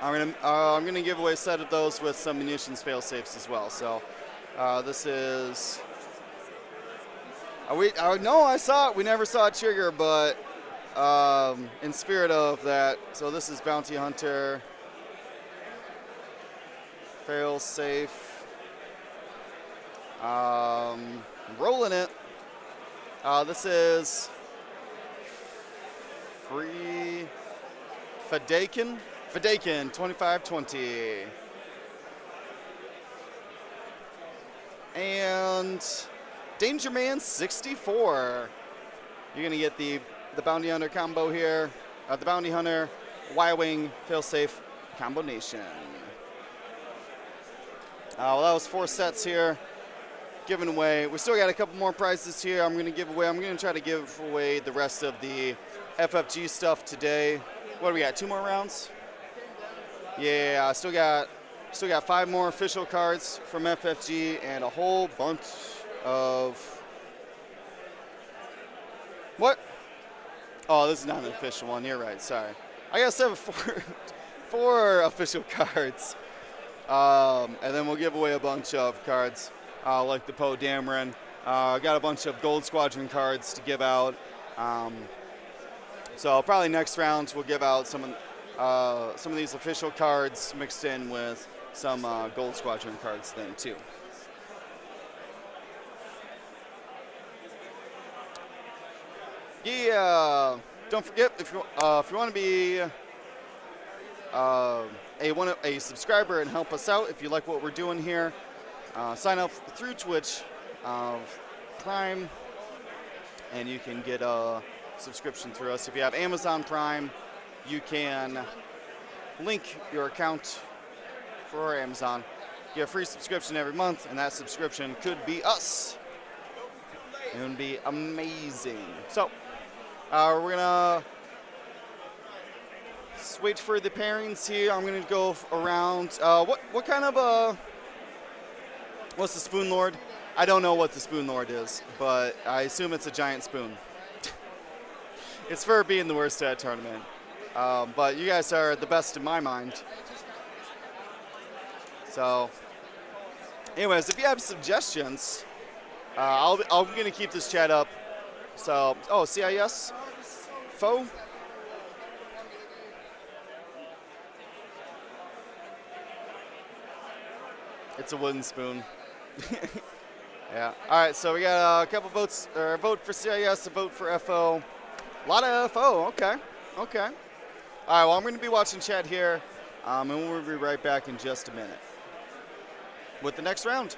I'm gonna give away a set of those with some munitions fail-safes as well. So this is. No, I saw it. We never saw a trigger, but in spirit of that, so this is Bounty Hunter. Fail-safe. Rolling it. This is Free Fadakin 2520. And Danger Man 64. You're gonna get the Bounty Hunter combo here. The Bounty Hunter Y-Wing fail-safe combination. Well, that was 4 sets here. giving away. We still got a couple more prizes here. I'm going to try to give away the rest of the FFG stuff today. What do we got? 2 more rounds? Yeah, I still got 5 more official cards from FFG and a whole bunch of what? Oh, this is not an official one. You're right. Sorry. I got 4 official cards. And then we'll give away a bunch of cards like the Poe Dameron. I got a bunch of Gold Squadron cards to give out. So probably next round we'll give out some of these official cards mixed in with some Gold Squadron cards then too. Yeah, don't forget if you want to be a subscriber and help us out, if you like what we're doing here, sign up through Twitch Prime, and you can get a subscription through us. If you have Amazon Prime, you can link your account for Amazon, get a free subscription every month, and that subscription could be us. It would be amazing. So we're gonna just wait for the pairings here. I'm gonna go around. What kind of what's the Spoon Lord? I don't know what the Spoon Lord is, but I assume it's a giant spoon. It's for being the worst at a tournament. But you guys are the best in my mind. So, anyways, if you have suggestions, I'm gonna keep this chat up. So, CIS, foe. It's a wooden spoon. Yeah. All right. So we got a couple votes. Or a vote for CIS, a vote for FO. A lot of FO. Okay. All right. Well, I'm going to be watching chat here, and we'll be right back in just a minute with the next round.